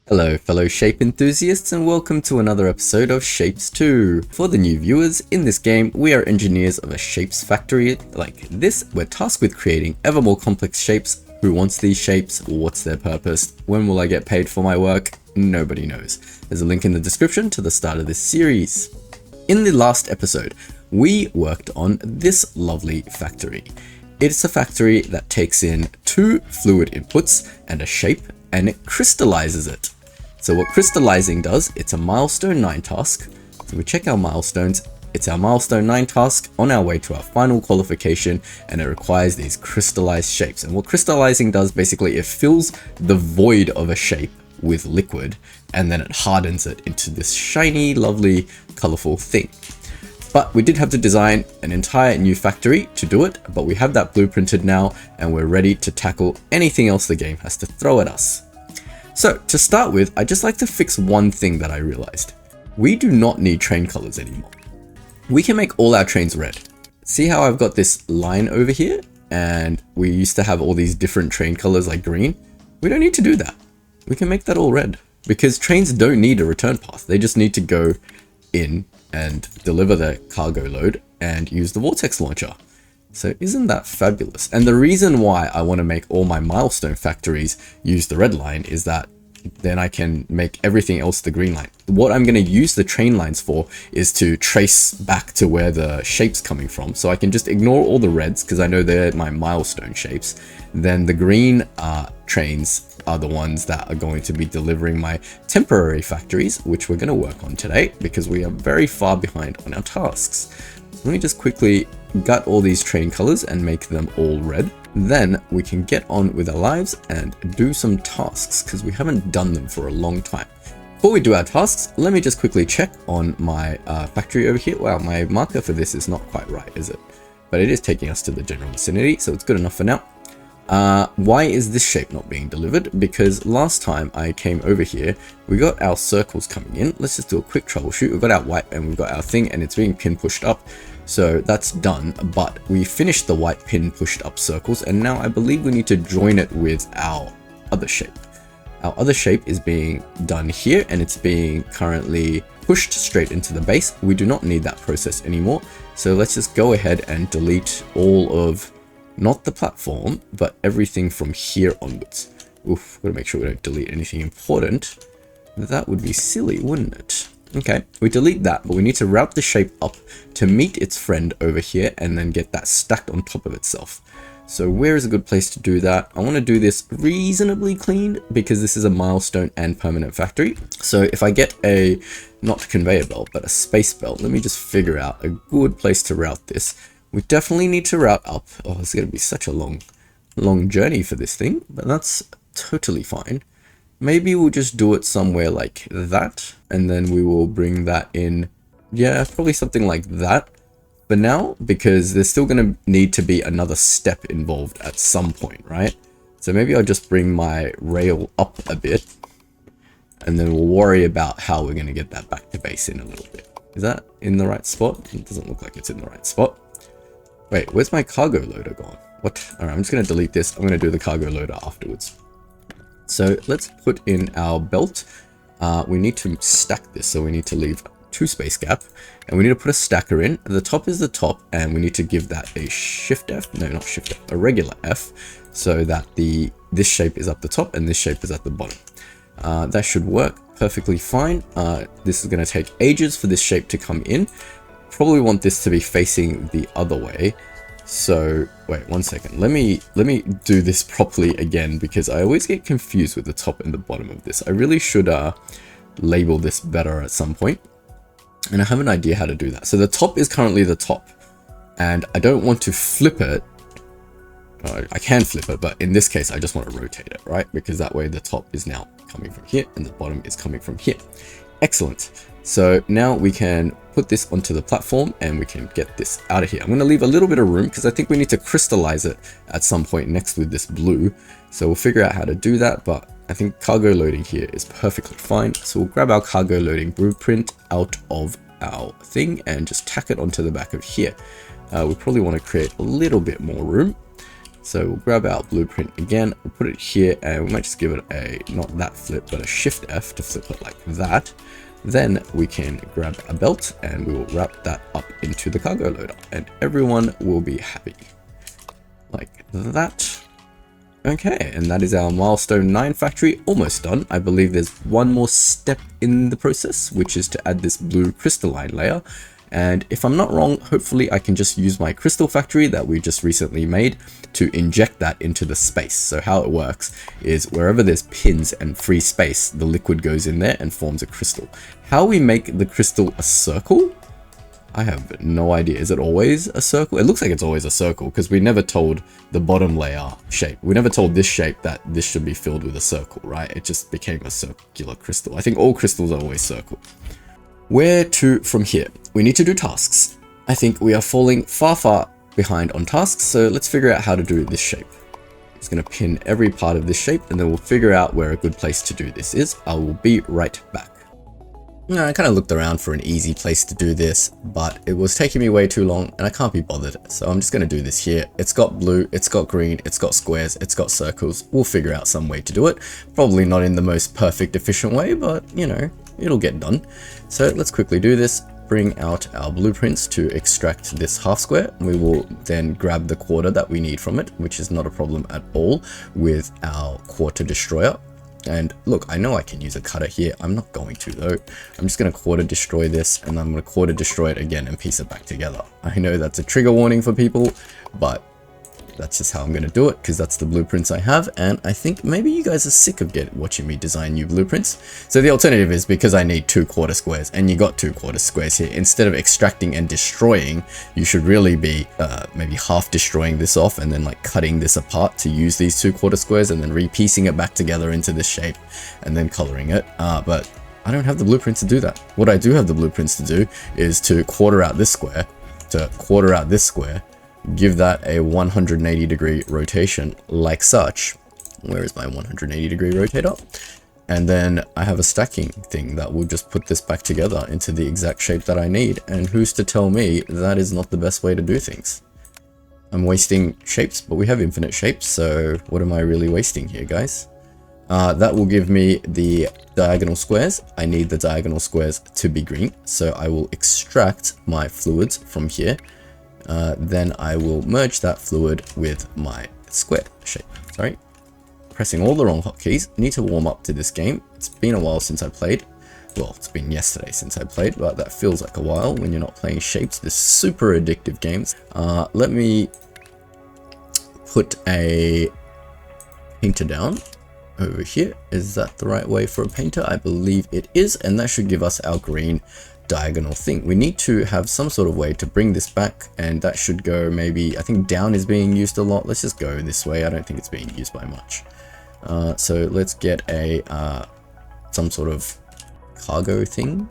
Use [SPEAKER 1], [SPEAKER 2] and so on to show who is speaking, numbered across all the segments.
[SPEAKER 1] Hello fellow shape enthusiasts and welcome to another episode of Shapes 2. For the new viewers, in this game we are engineers of a shapes factory like this. We're tasked with creating ever more complex shapes. Who wants these shapes? What's their purpose? When will I get paid for my work? Nobody knows. There's a link in the description to the start of this series. In the last episode, we worked on this lovely factory. It's a factory that takes in two fluid inputs and a shape and it crystallizes it. So what crystallizing does, it's a milestone 9 task. So we check our milestones. It's our milestone 9 task on our way to our final qualification, and it requires these crystallized shapes. And what crystallizing does, basically, it fills the void of a shape with liquid, and then it hardens it into this shiny, lovely, colorful thing. But we did have to design an entire new factory to do it, but we have that blueprinted now, and we're ready to tackle anything else the game has to throw at us. So to start with, I'd just like to fix one thing that I realized. We do not need train colors anymore. We can make all our trains red. See how I've got this line over here? And we used to have all these different train colors like green. We don't need to do that. We can make that all red because trains don't need a return path. They just need to go in and deliver their cargo load and use the vortex launcher. So isn't that fabulous? And the reason why I want to make all my milestone factories use the red line is that then I can make everything else the green line. What I'm going to use the train lines for is to trace back to where the shape's coming from. So I can just ignore all the reds because I know they're my milestone shapes. Then the green trains are the ones that are going to be delivering my temporary factories, which we're going to work on today because we are very far behind on our tasks. Let me just quickly gut all these train colors and make them all red. Then we can get on with our lives and do some tasks because we haven't done them for a long time. Before we do our tasks, let me just quickly check on my factory over here. Wow, my marker for this is not quite right, is it? But it is taking us to the general vicinity, so it's good enough for now. Why is this shape not being delivered? Because last time I came over here, we got our circles coming in. Let's just do a quick troubleshoot. We've got our white and we've got our thing and it's being pin pushed up. So that's done, but we finished the white pin pushed up circles and now I believe we need to join it with our other shape. Our other shape is being done here and it's being currently pushed straight into the base. We do not need that process anymore. So let's just go ahead and delete all of, not the platform, but everything from here onwards. Oof, gotta make sure we don't delete anything important. That would be silly, wouldn't it? Okay, we delete that, but we need to route the shape up to meet its friend over here and then get that stacked on top of itself. So where is a good place to do that? I want to do this reasonably clean because this is a milestone and permanent factory. So if I get a, not conveyor belt, but a space belt, let me just figure out a good place to route this. We definitely need to route up. Oh, it's going to be such a long journey for this thing, but that's totally fine. Maybe we'll just do it somewhere like that, and then we will bring that in. Yeah, probably something like that for now, because there's still going to need to be another step involved at some point, right? So maybe I'll just bring my rail up a bit, and then we'll worry about how we're going to get that back to base in a little bit. Is that in the right spot? It doesn't look like it's in the right spot. Wait, where's my cargo loader gone? What? All right, I'm just going to delete this. I'm going to do the cargo loader afterwards. So let's put in our belt. We need to stack this, so we need to leave 2 space gap, and we need to put a stacker in. The top is the top, and we need to give that a shift F. No, not shift F, a regular F, so that this shape is up the top and this shape is at the bottom. That should work perfectly fine. This is going to take ages for this shape to come in. Probably want this to be facing the other way. So wait 1 second, let me do this properly again because I always get confused with the top and the bottom of this. I really should label this better at some point, and I have an idea how to do that. So the top is currently the top and I don't want to flip it. I can flip it, but in this case I just want to rotate it, right? Because that way the top is now coming from here and the bottom is coming from here. Excellent. So now we can put this onto the platform and we can get this out of here. I'm going to leave a little bit of room because I think we need to crystallize it at some point next with this blue. So we'll figure out how to do that, but I think cargo loading here is perfectly fine. So we'll grab our cargo loading blueprint out of our thing and just tack it onto the back of here. We probably want to create a little bit more room. So we'll grab our blueprint again, we'll put it here, and we might just give it a, not that flip, but a Shift F to flip it like that. Then we can grab a belt and we will wrap that up into the cargo loader and everyone will be happy. Like that. Okay, and that is our milestone 9 factory almost done. I believe there's one more step in the process, which is to add this blue crystalline layer. And if I'm not wrong, hopefully I can just use my crystal factory that we just recently made to inject that into the space. So how it works is wherever there's pins and free space, the liquid goes in there and forms a crystal. How we make the crystal a circle? I have no idea. Is it always a circle? It looks like it's always a circle because we never told the bottom layer shape. We never told this shape that this should be filled with a circle, right? It just became a circular crystal. I think all crystals are always circle. Where to from here? We need to do tasks. I think we are falling far behind on tasks, so let's figure out how to do this shape. I'm just going to pin every part of this shape and then we'll figure out where a good place to do this is. I will be right back. I kind of looked around for an easy place to do this, but it was taking me way too long and I can't be bothered. So I'm just going to do this here. It's got blue, it's got green, it's got squares, it's got circles. We'll figure out some way to do it. Probably not in the most perfect, efficient way, but you know, it'll get done. So let's quickly do this. Bring out our blueprints to extract this half square. We will then grab the quarter that we need from it, which is not a problem at all with our quarter destroyer. And look, I know I can use a cutter here. I'm not going to though. I'm just going to quarter destroy this and I'm going to quarter destroy it again and piece it back together. I know that's a trigger warning for people, but that's just how I'm going to do it because that's the blueprints I have. And I think maybe you guys are sick of watching me design new blueprints. So the alternative is because I need 2 quarter squares and you got 2 quarter squares here. Instead of extracting and destroying, you should really be maybe half destroying this off and then like cutting this apart to use these 2 quarter squares and then repiecing it back together into this shape and then coloring it. But I don't have the blueprints to do that. What I do have the blueprints to do is to quarter out this square, to quarter out this square, give that a 180-degree rotation like such. Where is my 180-degree rotator? And then I have a stacking thing that will just put this back together into the exact shape that I need. And who's to tell me that is not the best way to do things? I'm wasting shapes, but we have infinite shapes, so what am I really wasting here, guys? That will give me the diagonal squares. I need the diagonal squares to be green, so I will extract my fluids from here. Then I will merge that fluid with my square shape. Sorry, pressing all the wrong hotkeys. Need to warm up to this game. It's been a while since I played. Well, it's been yesterday since I played, but that feels like a while when you're not playing shapes. This super addictive games. Let me put a painter down over here. Is that the right way for a painter? I believe it is, and that should give us our green diagonal thing. We need to have some sort of way to bring this back, and that should go maybe, I think down is being used a lot. Let's just go this way. I don't think it's being used by much. So let's get a some sort of cargo thing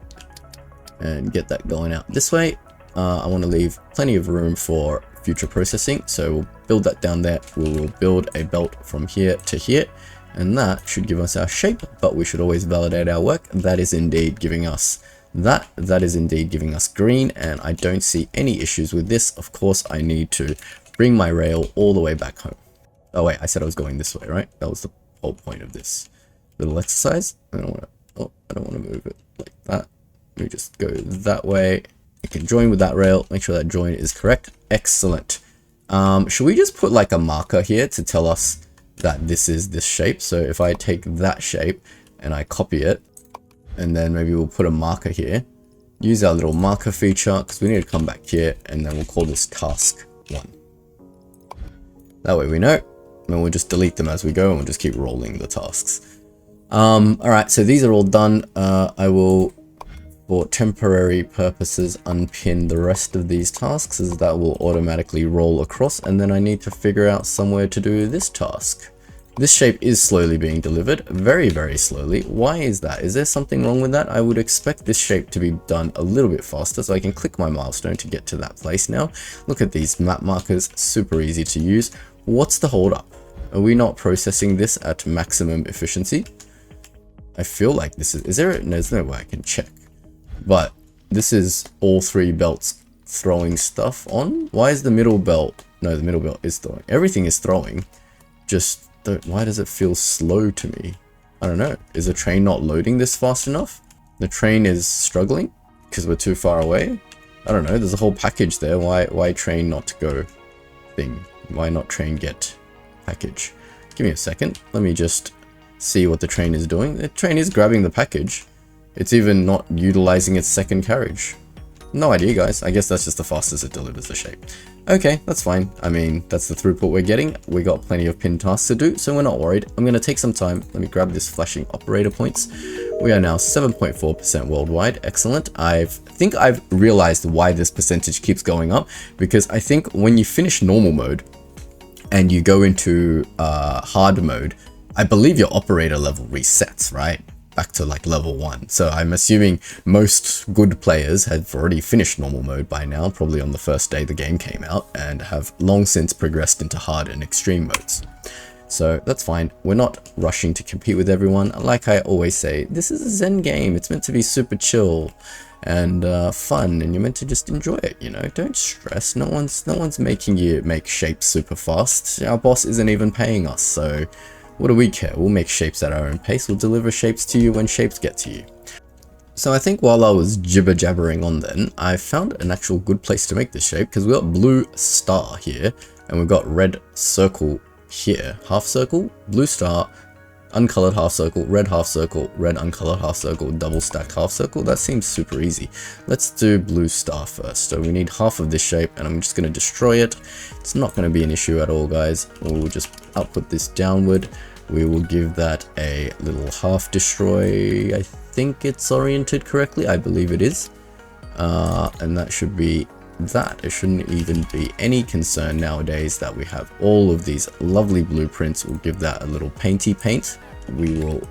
[SPEAKER 1] and get that going out this way. I want to leave plenty of room for future processing, so we'll build that down there. We will build a belt from here to here, and that should give us our shape, but we should always validate our work. That is indeed giving us that is indeed giving us green, and I don't see any issues with this. Of course, I need to bring my rail all the way back home. Oh wait, I said I was going this way, right? That was the whole point of this little exercise. I don't want to move it like that. Let me just go that way. You can join with that rail. Make sure that join is correct. Excellent. Should we just put like a marker here to tell us that this is this shape? So if I take that shape and I copy it, and then maybe we'll put a marker here, use our little marker feature, because we need to come back here, and then we'll call this task 1. That way we know, and we'll just delete them as we go, and we'll just keep rolling the tasks. Alright, so these are all done. I will, for temporary purposes, unpin the rest of these tasks, as that will automatically roll across, and then I need to figure out somewhere to do this task. This shape is slowly being delivered, very, very slowly. Why is that? Is there something wrong with that? I would expect this shape to be done a little bit faster, so I can click my milestone to get to that place now. Look at these map markers, super easy to use. What's the hold up? Are we not processing this at maximum efficiency? I feel like this is there's no way I can check. But this is all 3 belts throwing stuff on. Why is the middle belt No, the middle belt is throwing. Everything is throwing. Just, why does it feel slow to me? I don't know. Is the train not loading this fast enough? The train is struggling because we're too far away? I don't know. There's a whole package there. Why train not go thing? Why not train get package? Give me a second. Let me just see what the train is doing. The train is grabbing the package. It's even not utilizing its second carriage. No idea, guys. I guess that's just the fastest it delivers the shape. Okay, that's fine. I mean, that's the throughput we're getting. We got plenty of pin tasks to do, so we're not worried. I'm going to take some time. Let me grab this flashing operator points. We are now 7.4% worldwide. Excellent. I think I've realized why this percentage keeps going up, because I think when you finish normal mode and you go into hard mode, I believe your operator level resets, right? Back to like level 1. So I'm assuming most good players have already finished normal mode by now, probably on the first day the game came out, and have long since progressed into hard and extreme modes. So that's fine. We're not rushing to compete with everyone. Like I always say, this is a Zen game. It's meant to be super chill and fun, and you're meant to just enjoy it, you know? Don't stress. No one's making you make shapes super fast. Our boss isn't even paying us, so what do we care? We'll make shapes at our own pace. We'll deliver shapes to you when shapes get to you. So I think while I was jibber jabbering on then, I found an actual good place to make this shape, because we've got blue star here and we've got red circle here. Half circle, blue star, uncolored half circle, red uncolored half circle, double stacked half circle. That seems super easy. Let's do blue star first. So we need half of this shape, and I'm just going to destroy it. It's not going to be an issue at all, guys. We'll just output this downward. We will give that a little half destroy. I think it's oriented correctly. I believe it is. And that should be that. It shouldn't even be any concern nowadays that we have all of these lovely blueprints. We'll give that a little painty paint. We will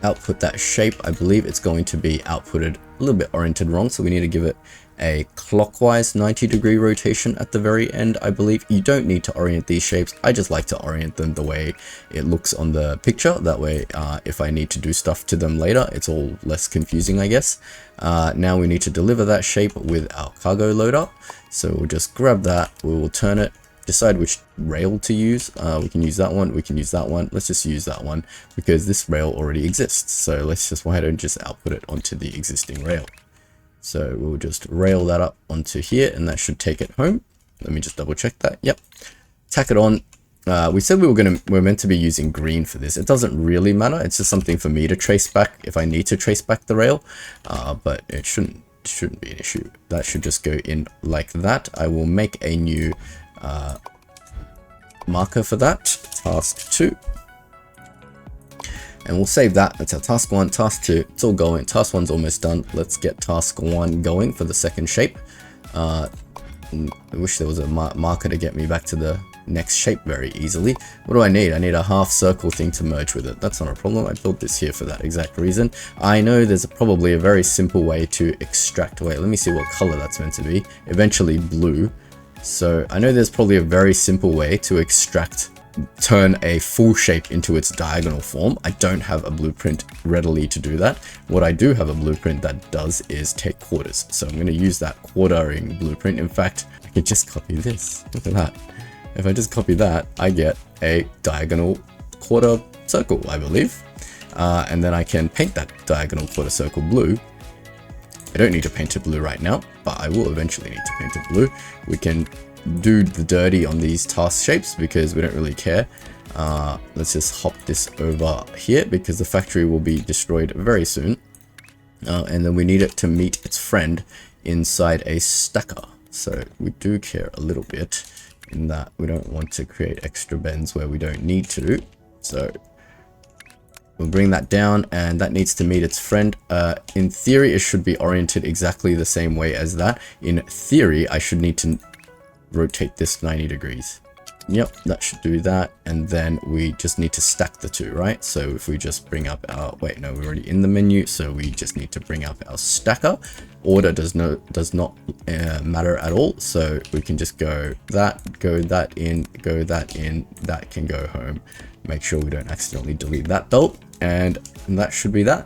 [SPEAKER 1] output that shape. I believe it's going to be outputted a little bit oriented wrong, so we need to give it a clockwise 90-degree rotation at the very end. I believe you don't need to orient these shapes. I just like to orient them the way it looks on the picture. That way, if I need to do stuff to them later, it's all less confusing, I guess. Now we need to deliver that shape with our cargo loader. So we'll just grab that, we will turn it, decide which rail to use. We can use that one, we can use that one. Let's just use that one because this rail already exists. So let's just, why don't just output it onto the existing rail. So we'll just rail that up onto here, and that should take it home. Let me just double check that. Yep. Tack it on. We said we're meant to be using green for this. It doesn't really matter. It's just something for me to trace back if I need to trace back the rail. But it shouldn't be an issue. That should just go in like that. I will make a new marker for that, task 2. And we'll save that. That's our task 1, task 2. It's all going. Task 1's almost done. Let's get task 1 going for the second shape. I wish there was a marker to get me back to the next shape very easily. What do I need? I need a half circle thing to merge with it. That's not a problem. I built this here for that exact reason. I know there's probably a very simple way to extract. Wait, let me see what color that's meant to be. Eventually blue. So I know there's probably a very simple way to turn a full shape into its diagonal form. I don't have a blueprint readily to do that. What I do have a blueprint that does is take quarters. So I'm going to use that quartering blueprint. In fact, I can just copy this. Look at that. If I just copy that, I get a diagonal quarter circle, I believe. And then I can paint that diagonal quarter circle blue. I don't need to paint it blue right now, but I will eventually need to paint it blue. We can do the dirty on these task shapes because we don't really care. Let's just hop this over here because the factory will be destroyed very soon. And then we need it to meet its friend inside a stacker. So we do care a little bit in that we don't want to create extra bends where we don't need to. So we'll bring that down, and that needs to meet its friend. In theory, it should be oriented exactly the same way as that. In theory, I should need to rotate this 90 degrees. Yep, that should do that. And then we just need to stack the two, right? So if we just bring up our, wait, no, we're already in the menu. So we just need to bring up our stacker. Order does not matter at all. So we can just go that in, that can go home. Make sure we don't accidentally delete that though. And that should be that.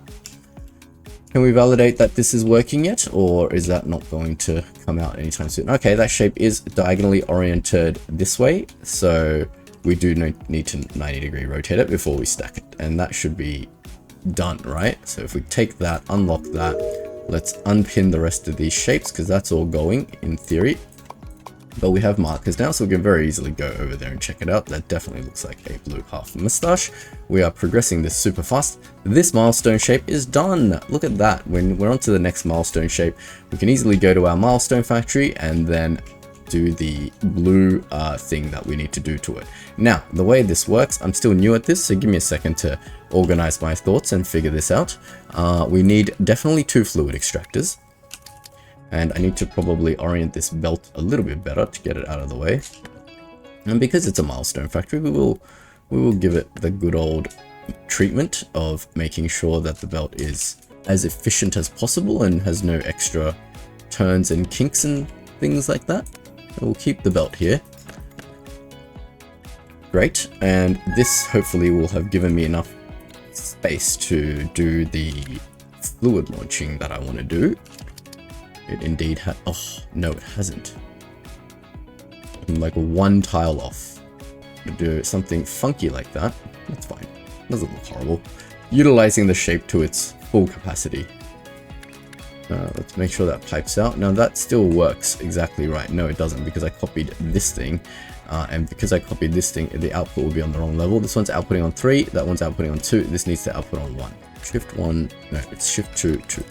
[SPEAKER 1] Can we validate that this is working yet, or is that not going to come out anytime soon? Okay, that shape is diagonally oriented this way, so we do need to 90-degree rotate it before we stack it, and that should be done, right? So if we take that, unlock that, let's unpin the rest of these shapes, because that's all going in theory. But we have markers now, so we can very easily go over there and check it out. That definitely looks like a blue half mustache. We are progressing this super fast. This milestone shape is done. Look at that. When we're on to the next milestone shape, we can easily go to our milestone factory and then do the blue thing that we need to do to it. Now, the way this works, I'm still new at this, so give me a second to organize my thoughts and figure this out. We need definitely 2 fluid extractors. And I need to probably orient this belt a little bit better to get it out of the way. And because it's a milestone factory, we will give it the good old treatment of making sure that the belt is as efficient as possible and has no extra turns and kinks and things like that. We'll keep the belt here. Great, and this hopefully will have given me enough space to do the fluid launching that I want to do. It indeed has. Oh, no, it hasn't. I'm like 1 tile off. To do something funky like that. That's fine. Doesn't look horrible. Utilizing the shape to its full capacity. Let's make sure that pipes out. Now that still works exactly right. No, it doesn't, because I copied this thing. And because I copied this thing, the output will be on the wrong level. This one's outputting on 3. That one's outputting on 2. This needs to output on 1. Shift 1. No, it's Shift 2, 2.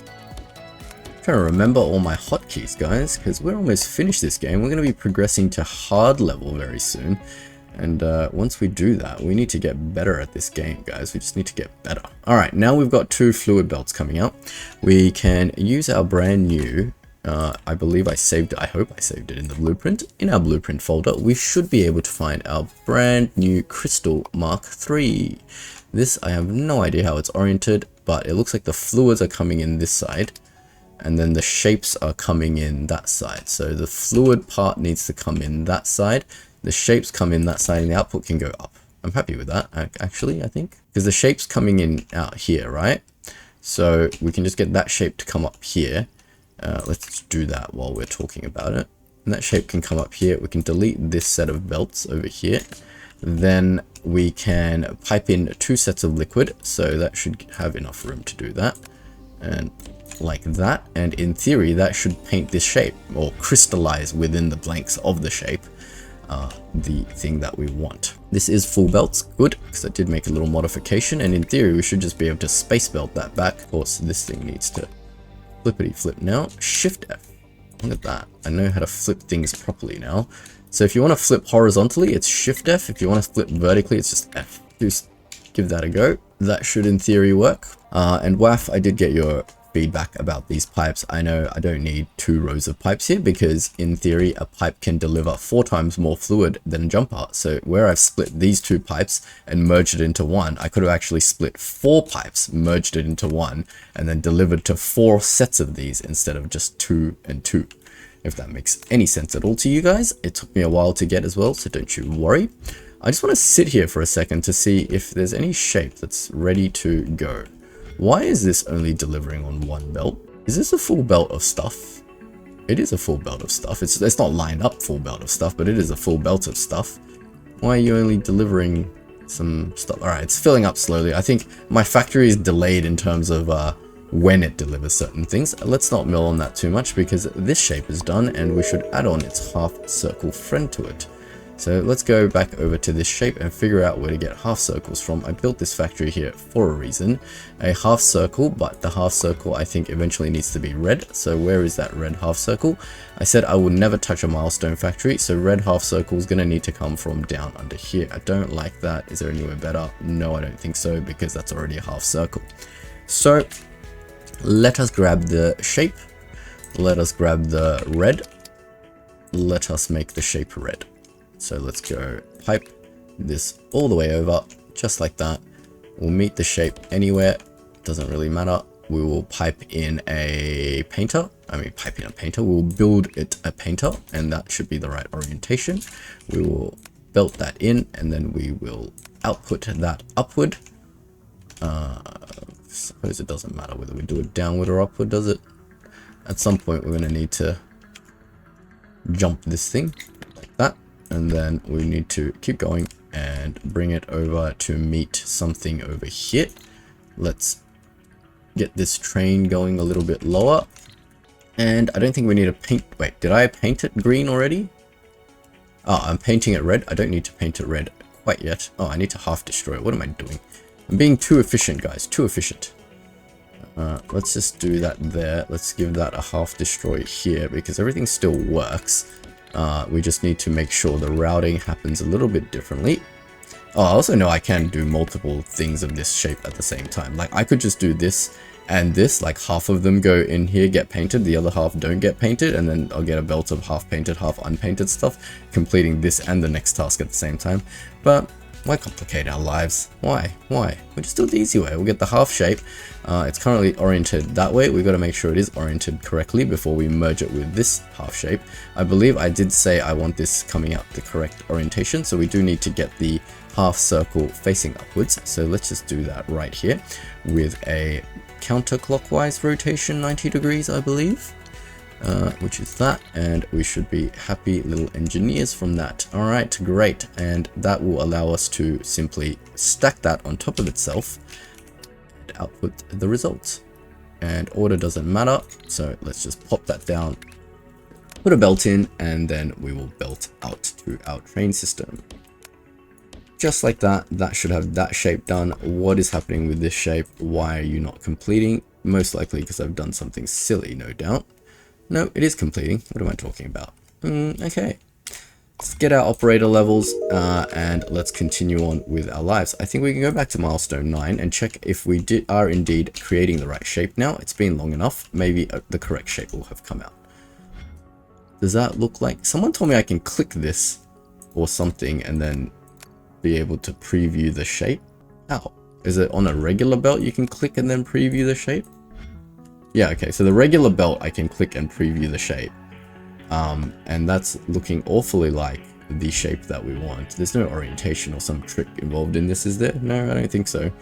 [SPEAKER 1] Trying to remember all my hotkeys, guys, because we're almost finished this game. We're going to be progressing to hard level very soon, and once we do that, we need to get better at this game, guys. We just need to get better. All right, now we've got 2 fluid belts coming out. We can use our brand new, I believe I saved it, I hope I saved it in the blueprint. In our blueprint folder, we should be able to find our brand new crystal Mark III. This, I have no idea how it's oriented, but it looks like the fluids are coming in this side, and then the shapes are coming in that side. So the fluid part needs to come in that side, the shapes come in that side, and the output can go up. I'm happy with that, actually, I think. Because the shape's coming in out here, right? So we can just get that shape to come up here. Let's do that while we're talking about it. And that shape can come up here. We can delete this set of belts over here. Then we can pipe in 2 sets of liquid. So that should have enough room to do that. And like that, and in theory that should paint this shape or crystallize within the blanks of the shape the thing that we want. This is full belts, good, because I did make a little modification, and in theory we should just be able to space belt that back. Of course, this thing needs to flippity flip now. Shift F. Look at that, I know how to flip things properly now. So if you want to flip horizontally, it's Shift F. If you want to flip vertically, it's just F. Just give that a go. That should in theory work. And WAF, I did get your feedback about these pipes. I know I don't need 2 rows of pipes here, because in theory a pipe can deliver 4 times more fluid than a jumper. So where I've split these 2 pipes and merged it into one, I could have actually split 4 pipes, merged it into one, and then delivered to 4 sets of these instead of just 2 and 2. If that makes any sense at all to you guys. It took me a while to get as well, so don't you worry. I just want to sit here for a second to see if there's any shape that's ready to go. Why is this only delivering on 1 belt? Is this a full belt of stuff? It is a full belt of stuff. It's not lined up full belt of stuff, but it is a full belt of stuff. Why are you only delivering some stuff? Alright, it's filling up slowly. I think my factory is delayed in terms of when it delivers certain things. Let's not mill on that too much, because this shape is done and we should add on its half circle friend to it. So let's go back over to this shape and figure out where to get half circles from. I built this factory here for a reason. A half circle, but the half circle I think eventually needs to be red. So where is that red half circle? I said I would never touch a milestone factory, so red half circle is going to need to come from down under here. I don't like that. Is there anywhere better? No, I don't think so, because that's already a half circle. So let us grab the shape. Let us grab the red. Let us make the shape red. So let's go pipe this all the way over, just like that. We'll meet the shape anywhere, doesn't really matter. We will pipe in a painter. We'll build it a painter, and that should be the right orientation. We will belt that in, and then we will output that upward. suppose it doesn't matter whether we do it downward or upward, does it? At some point we're going to need to jump this thing like that, and then we need to keep going and bring it over to meet something over here. Let's get this train going a little bit lower, and I don't think we need to paint. Wait, did I paint it green already? Oh, I'm painting it red. I don't need to paint it red quite yet. Oh, I need to half destroy it. What am I doing? I'm being too efficient, guys. Too efficient. Let's just do that there. Let's give that a half destroy here because everything still works. We just need to make sure the routing happens a little bit differently. Oh, I also know I can do multiple things of this shape at the same time. Like, I could just do this and this, like half of them go in here, get painted, the other half don't get painted, and then I'll get a belt of half painted, half unpainted stuff, completing this and the next task at the same time. But why complicate our lives? Why? We'll just do it the easy way. We'll get the half shape. It's currently oriented that way. We've got to make sure it is oriented correctly before we merge it with this half shape. I believe I did say I want this coming out the correct orientation, so we do need to get the half circle facing upwards. So let's just do that right here with a counterclockwise rotation, 90 degrees, I believe. Which is that, and we should be happy little engineers from that. Alright, great, and that will allow us to simply stack that on top of itself and output the results. And order doesn't matter, so let's just pop that down, put a belt in, and then we will belt out to our train system. Just like that. That should have that shape done. What is happening with this shape? Why are you not completing? Most likely because I've done something silly, no doubt. No, it is completing. What am I talking about? Okay. Let's get our operator levels and let's continue on with our lives. I think we can go back to milestone 9 and check if we are indeed creating the right shape now. It's been long enough. Maybe the correct shape will have come out. Does that look like... Someone told me I can click this or something and then be able to preview the shape. How? Is it on a regular belt you can click and then preview the shape? Yeah, okay, so the regular belt I can click and preview the shape. And that's looking awfully like the shape that we want. There's no orientation or some trick involved in this, is there? No, I don't think so.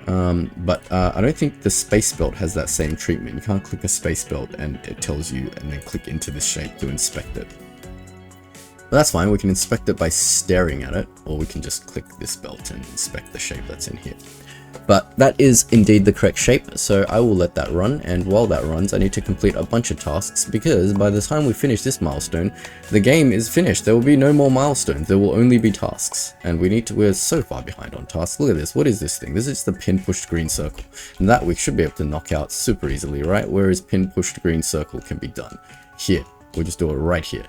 [SPEAKER 1] But I don't think the space belt has that same treatment. You can't click a space belt and it tells you and then click into this shape to inspect it. But that's fine, we can inspect it by staring at it, or we can just click this belt and inspect the shape that's in here. But that is indeed the correct shape, so I will let that run, and while that runs I need to complete a bunch of tasks, because by the time we finish this milestone, the game is finished. There will be no more milestones, there will only be tasks, and we're so far behind on tasks. Look at this, what is this thing? This is the pin pushed green circle, and that we should be able to knock out super easily, right? Whereas pin pushed green circle can be done here. We'll just do it right here.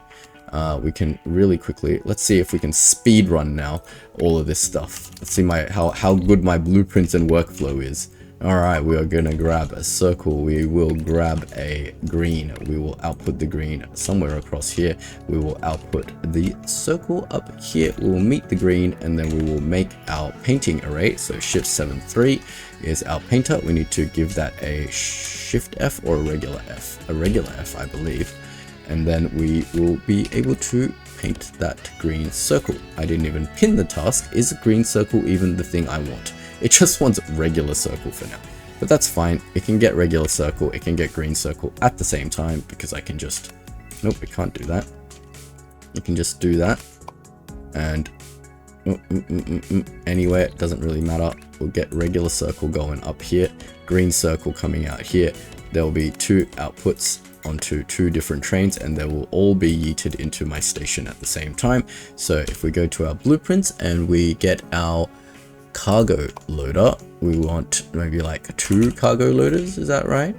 [SPEAKER 1] We can really quickly, let's see if we can speed run now all of this stuff. Let's see how good my blueprints and workflow is. Alright, we are gonna grab a circle, we will grab a green, we will output the green somewhere across here, we will output the circle up here, we will meet the green, and then we will make our painting array. So shift 7-3 is our painter. We need to give that a shift F or a regular F. A regular F, I believe. And then we will be able to paint that green circle. I didn't even pin the task. Is a green circle even the thing I want? It just wants regular circle for now. But that's fine. It can get regular circle. It can get green circle at the same time, because I can just... Nope, we can't do that. You can just do that. And... Anywhere, it doesn't really matter. We'll get regular circle going up here. Green circle coming out here. There will be 2 outputs onto 2 different trains, and they will all be yeeted into my station at the same time. So if we go to our blueprints and we get our cargo loader, we want maybe like 2 cargo loaders, is that right?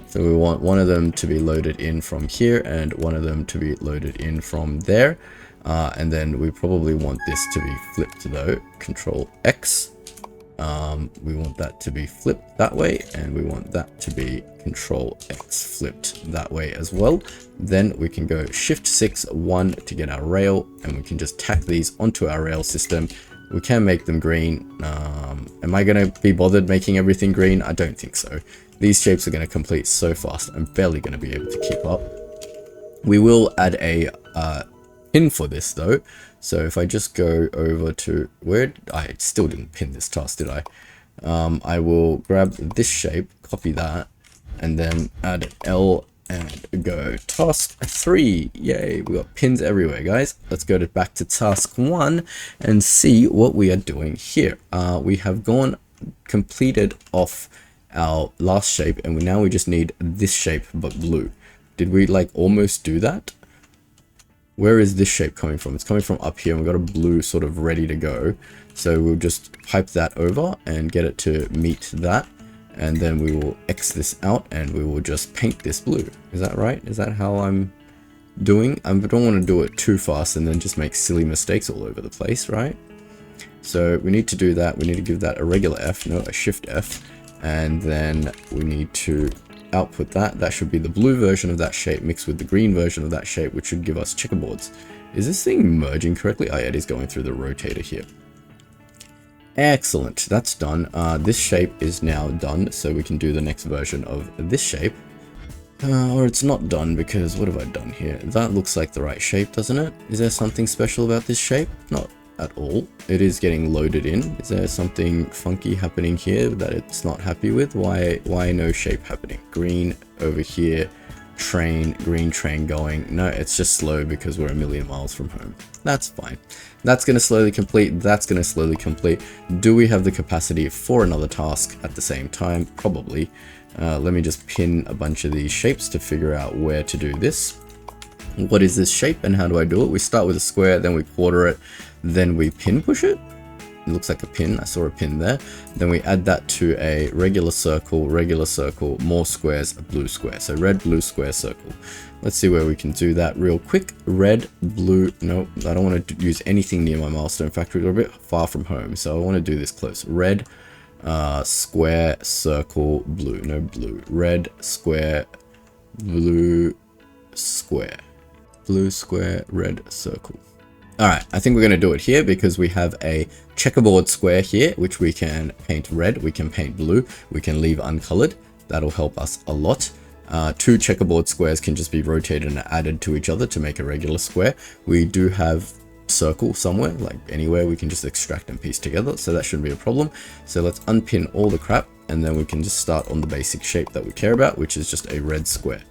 [SPEAKER 1] So we want one of them to be loaded in from here and one of them to be loaded in from there. And then we probably want this to be flipped though. Control X. We want that to be flipped that way, and we want that to be Control X flipped that way as well. Then we can go Shift 6 1 to get our rail, and we can just tack these onto our rail system. We can make them green. Am I going to be bothered making everything green? I don't think so. These shapes are going to complete so fast, I'm barely going to be able to keep up. We will add a pin for this though. So if I just go over to where I still didn't pin this task, did I? I will grab this shape, copy that, and then add L and go task 3. Yay, we got pins everywhere, guys. Let's go back to task 1 and see what we are doing here. We have completed off our last shape, and now we just need this shape but blue. Did we like almost do that? Where is this shape coming from? It's coming from up here, and we've got a blue sort of ready to go. So we'll just pipe that over and get it to meet that. And then we will X this out and we will just paint this blue. Is that right? Is that how I'm doing? I don't want to do it too fast and then just make silly mistakes all over the place, right? So we need to do that. We need to give that a regular F, no, a shift F. And then we need to output that. That should be the blue version of that shape mixed with the green version of that shape, which should give us checkerboards. Is this thing merging correctly? Oh yeah, it is going through the rotator here. Excellent, that's done. This shape is now done, so we can do the next version of this shape. Or it's not done, because what have I done here? That looks like the right shape, doesn't it? Is there something special about this shape? Not at all. It is getting loaded in. Is there something funky happening here that it's not happy with? Why no shape happening? Green over here, train, green train going. No, it's just slow because we're a million miles from home. That's fine. That's going to slowly complete. That's going to slowly complete. Do we have the capacity for another task at the same time? Probably. Let me just pin a bunch of these shapes to figure out where to do this. What is this shape and how do I do it? We start with a square, then we quarter it, then we pin push it. It looks like a pin. I saw a pin there. Then we add that to a regular circle, more squares, a blue square. So red, blue, square, circle. Let's see where we can do that real quick. Red, blue. No, I don't want to use anything near my milestone factory. We're a bit far from home, so I want to do this close. Red, square, circle, blue. No, blue. Red, square, blue, square. Blue, square, red, circle. Alright, I think we're going to do it here because we have a checkerboard square here, which we can paint red, we can paint blue, we can leave uncolored. That'll help us a lot. 2 checkerboard squares can just be rotated and added to each other to make a regular square. We do have circle somewhere, like anywhere we can just extract and piece together, so that shouldn't be a problem. So let's unpin all the crap, and then we can just start on the basic shape that we care about, which is just a red square.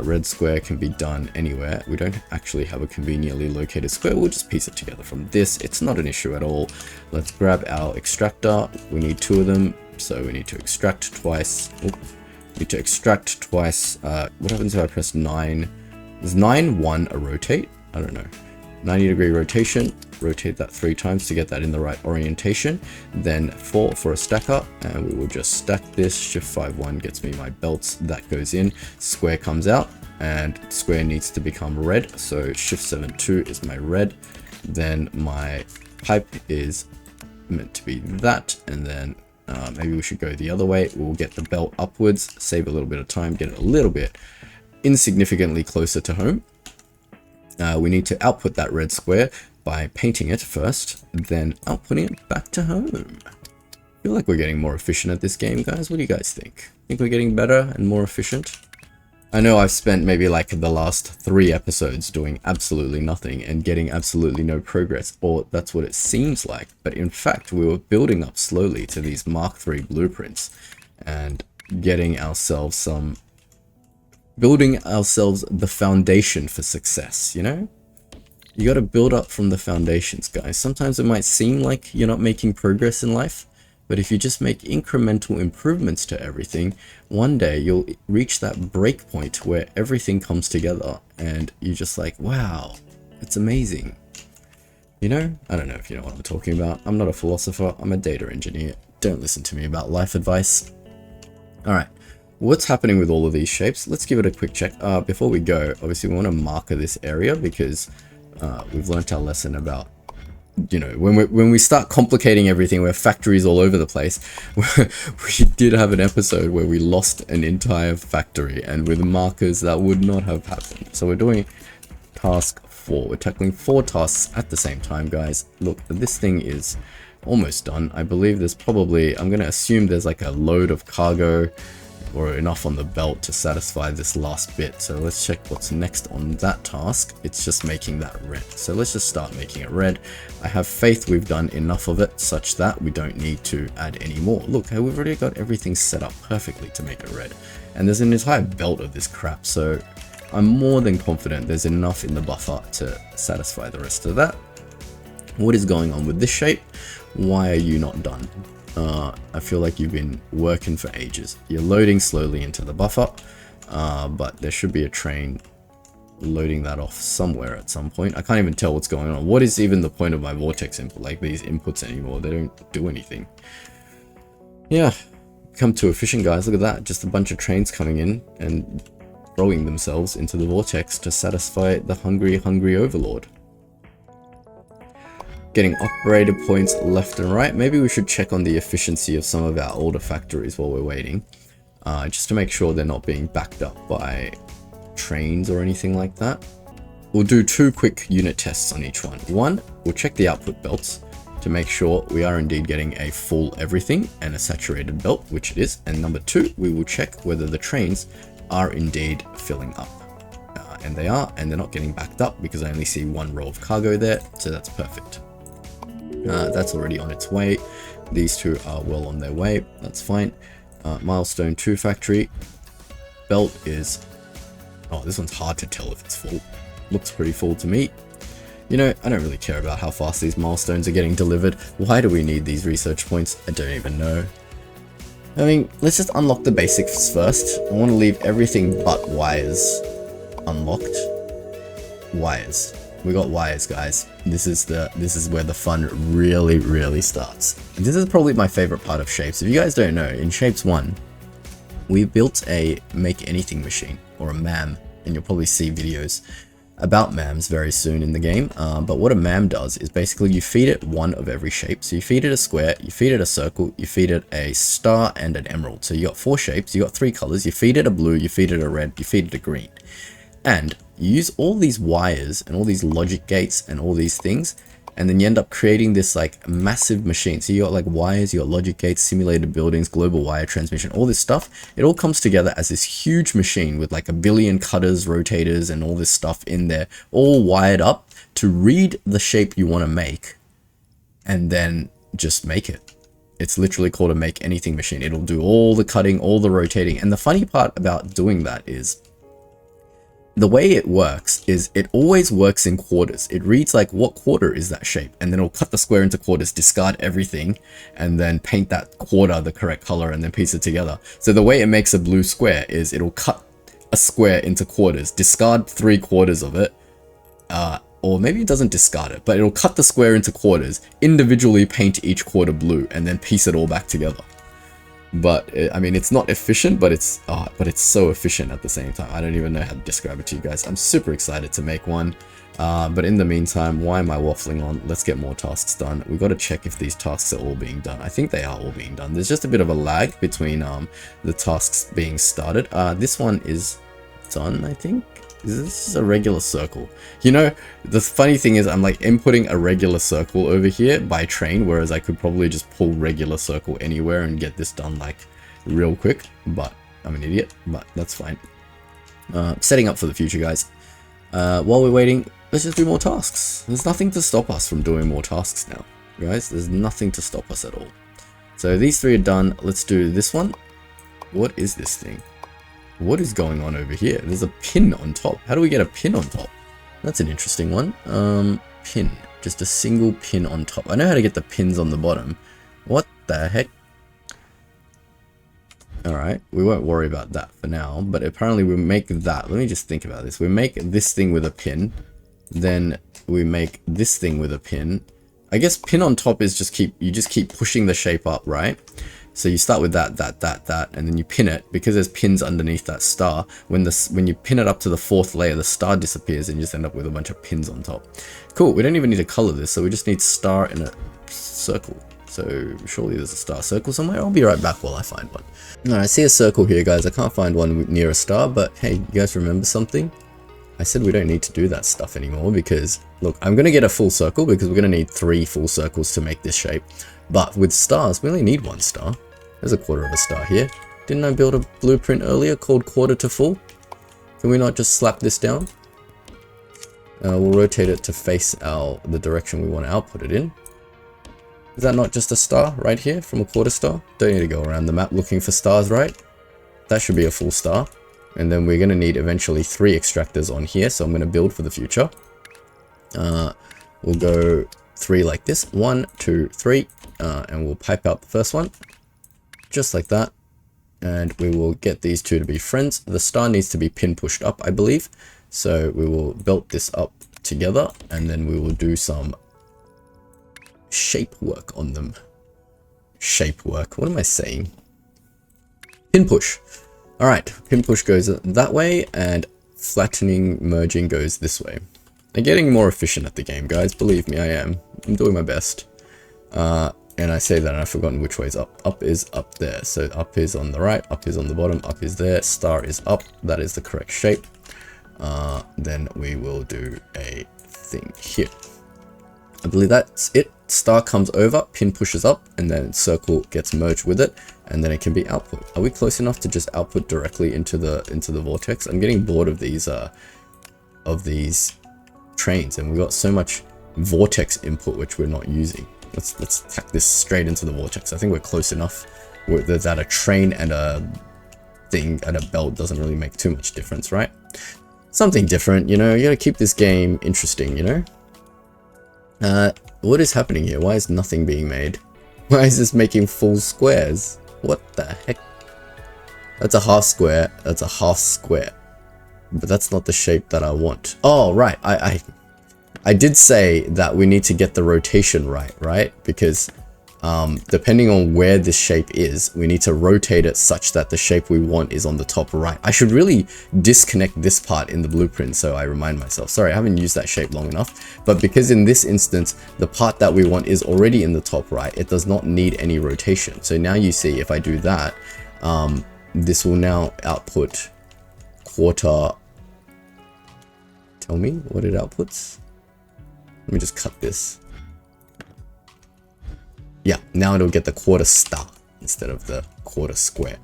[SPEAKER 1] Red square can be done anywhere. We don't actually have a conveniently located square. We'll just piece it together from this. It's not an issue at all. Let's grab our extractor. We need 2 of them, so we need to extract twice. What happens if I press 9? Is 9 1 a rotate? I don't know. 90-degree rotation. Rotate that 3 times to get that in the right orientation. Then 4 for a stacker, and we will just stack this. Shift 5-1 gets me my belts. That goes in. Square comes out, and square needs to become red. So Shift 7-2 is my red. Then my pipe is meant to be that, and then maybe we should go the other way. We'll get the belt upwards, save a little bit of time, get it a little bit insignificantly closer to home. We need to output that red square by painting it first, then outputting it back to home. I feel like we're getting more efficient at this game, guys. What do you guys think? Think we're getting better and more efficient? I know I've spent maybe like the last 3 episodes doing absolutely nothing and getting absolutely no progress, or that's what it seems like. But in fact, we were building up slowly to these Mark III blueprints and getting ourselves building ourselves the foundation for success, you know? You got to build up from the foundations, guys. Sometimes it might seem like you're not making progress in life, but if you just make incremental improvements to everything, one day you'll reach that break point where everything comes together and you're just like, wow, it's amazing. You know? I don't know if you know what I'm talking about. I'm not a philosopher. I'm a data engineer. Don't listen to me about life advice. All right. What's happening with all of these shapes? Let's give it a quick check. Before we go, obviously we want to marker this area because we've learnt our lesson about, you know, when we start complicating everything, we're factories all over the place. We did have an episode where we lost an entire factory, and with markers that would not have happened. So we're doing task 4. We're tackling 4 tasks at the same time, guys. Look, this thing is almost done. I believe there's probably, I'm going to assume there's like a load of cargo or enough on the belt to satisfy this last bit. So let's check what's next on that task. It's just making that red. So let's just start making it red. I have faith we've done enough of it such that we don't need to add any more. Look, we've already got everything set up perfectly to make it red. And there's an entire belt of this crap, so I'm more than confident there's enough in the buffer to satisfy the rest of that. What is going on with this shape? Why are you not done? I feel like you've been working for ages. You're loading slowly into the buffer, but there should be a train loading that off somewhere at some point. I can't even tell what's going on. What is even the point of my vortex input, like these inputs anymore? They don't do anything. Yeah, come too efficient, guys. Look at that. Just a bunch of trains coming in and throwing themselves into the vortex to satisfy the hungry overlord. Getting operator points left and right. Maybe we should check on the efficiency of some of our older factories while we're waiting, just to make sure they're not being backed up by trains or anything like that. We'll do 2 quick unit tests on each one. One, we'll check the output belts to make sure we are indeed getting a full everything and a saturated belt, which it is. And number 2, we will check whether the trains are indeed filling up. And they are, and they're not getting backed up because I only see 1 row of cargo there, so that's perfect. That's already on its way. These 2 are well on their way. That's fine. Milestone 2 factory. Belt is... Oh, this one's hard to tell if it's full. Looks pretty full to me. You know, I don't really care about how fast these milestones are getting delivered. Why do we need these research points? I don't even know. I mean, let's just unlock the basics first. I want to leave everything but wires unlocked. Wires. We got wires, guys. This is where the fun really starts. This is probably my favorite part of Shapes. If you guys don't know, in Shapes 1, we built a make anything machine, or a MAM, and you'll probably see videos about MAMs very soon in the game. But what a MAM does is basically you feed it 1 of every shape. So you feed it a square, you feed it a circle, you feed it a star and an emerald. So you got 4 shapes, you got 3 colors, you feed it a blue, you feed it a red, you feed it a green. And you use all these wires and all these logic gates and all these things, and then you end up creating this like massive machine. So you got like wires, you got logic gates, simulated buildings, global wire transmission, all this stuff. It all comes together as this huge machine with like a billion cutters, rotators, and all this stuff in there, all wired up to read the shape you want to make and then just make it. It's literally called a make anything machine. It'll do all the cutting, all the rotating. And the funny part about doing that is the way it works is it always works in quarters. It reads like what quarter is that shape, and then it'll cut the square into quarters, discard everything, and then paint that quarter the correct color and then piece it together. So the way it makes a blue square is it'll cut a square into quarters, discard 3/4 of it, or maybe it doesn't discard it, but it'll cut the square into quarters, individually paint each quarter blue, and then piece it all back together. But I mean, it's not efficient, but it's so efficient at the same time. I don't even know how to describe it to you guys. I'm super excited to make one. But in the meantime, why am I waffling on? Let's get more tasks done. We've got to check if these tasks are all being done. I think they are all being done. There's just a bit of a lag between the tasks being started. This one is done, I think. This is a regular circle. You know, the funny thing is I'm like inputting a regular circle over here by train, whereas I could probably just pull regular circle anywhere and get this done like real quick, but I'm an idiot, but that's fine. Setting up for the future, guys. While we're waiting, let's just do more tasks. There's nothing to stop us from doing more tasks now, guys. There's nothing to stop us at all. So these 3 are done. Let's do this one. What is this thing? What is going on over here? There's a pin on top. How do we get a pin on top? That's an interesting one. Pin. Just a single pin on top. I know how to get the pins on the bottom. What the heck? Alright, we won't worry about that for now, but apparently we make that. Let me just think about this. We make this thing with a pin, then we make this thing with a pin. I guess pin on top is you just keep pushing the shape up, right? So you start with that, and then you pin it. Because there's pins underneath that star, when you pin it up to the 4th layer, the star disappears and you just end up with a bunch of pins on top. Cool, we don't even need to color this, so we just need star in a circle. So surely there's a star circle somewhere. I'll be right back while I find one. Alright, I see a circle here, guys. I can't find one near a star, but hey, you guys remember something? I said we don't need to do that stuff anymore because, look, I'm going to get a full circle because we're going to need 3 full circles to make this shape. But with stars, we only need 1 star. There's a 1/4 of a star here. Didn't I build a blueprint earlier called quarter to full? Can we not just slap this down? We'll rotate it to face the direction we want to output it in. Is that not just a star right here from a quarter star? Don't need to go around the map looking for stars, right? That should be a full star. And then we're going to need eventually 3 extractors on here, so I'm going to build for the future. We'll go 3 like this. 1, 2, 3. And we'll pipe out the first one. Just like that. And we will get these 2 to be friends. The star needs to be pin pushed up, I believe. So we will belt this up together, and then we will do some shape work on them. Shape work. What am I saying? Pin push. Alright, pin push goes that way, and flattening merging goes this way. I'm getting more efficient at the game, guys. Believe me, I am. I'm doing my best. And I say that and I've forgotten which way is up. Up is up there. So up is on the right, up is on the bottom, up is there, star is up. That is the correct shape. Then we will do a thing here. I believe that's it. Star comes over, pin pushes up, and then circle gets merged with it, and then it can be output. Are we close enough to just output directly into the vortex? I'm getting bored of these trains, and we got so much vortex input which we're not using. Let's tack this straight into the vortex. I think we're close enough that a train and a thing and a belt doesn't really make too much difference, right? Something different, you know. You gotta keep this game interesting, you know. What is happening here? Why is nothing being made? Why is this making full squares? What the heck? That's a half square. That's a half square. But that's not the shape that I want. Oh, right. I did say that we need to get the rotation right? Because depending on where this shape is, we need to rotate it such that the shape we want is on the top right. I should really disconnect this part in the blueprint so I remind myself. Sorry, I haven't used that shape long enough. But because in this instance, the part that we want is already in the top right, it does not need any rotation. So now you see if I do that, this will now output quarter. Tell me what it outputs. Let me just cut this. Yeah, now it'll get the quarter star instead of the quarter square.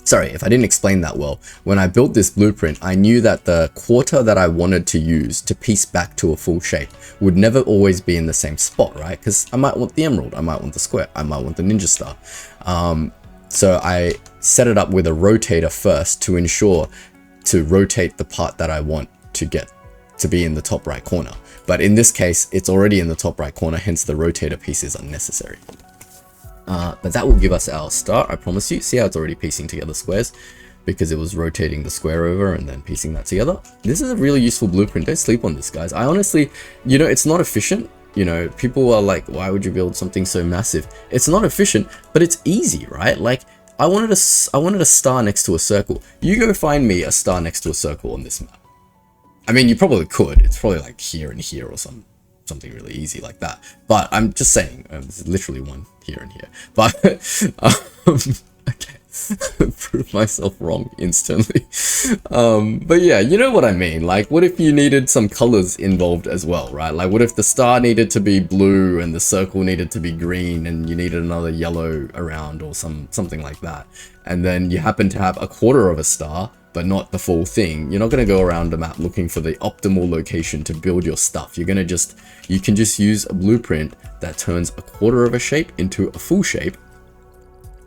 [SPEAKER 1] Sorry if I didn't explain that well. When I built this blueprint, I knew that the quarter that I wanted to use to piece back to a full shape would never always be in the same spot, right? Because I might want the emerald, I might want the square, I might want the ninja star. So I set it up with a rotator first to ensure to rotate the part that I want to get to be in the top right corner. But in this case, it's already in the top right corner, hence the rotator piece is unnecessary. But that will give us our star, I promise you. See how it's already piecing together squares? Because it was rotating the square over and then piecing that together. This is a really useful blueprint. Don't sleep on this, guys. I honestly, you know, it's not efficient. You know, people are like, why would you build something so massive? It's not efficient, but it's easy, right? Like, I wanted a star next to a circle. You go find me a star next to a circle on this map. I mean, you probably could. It's probably like here and here or something really easy like that. But I'm just saying, there's literally one here and here. But, okay, prove myself wrong instantly. But yeah, you know what I mean. Like, what if you needed some colors involved as well, right? Like, what if the star needed to be blue and the circle needed to be green and you needed another yellow around or something like that. And then you happen to have a quarter of a star, but not the full thing. You're not going to go around the map looking for the optimal location to build your stuff. You can just use a blueprint that turns a quarter of a shape into a full shape.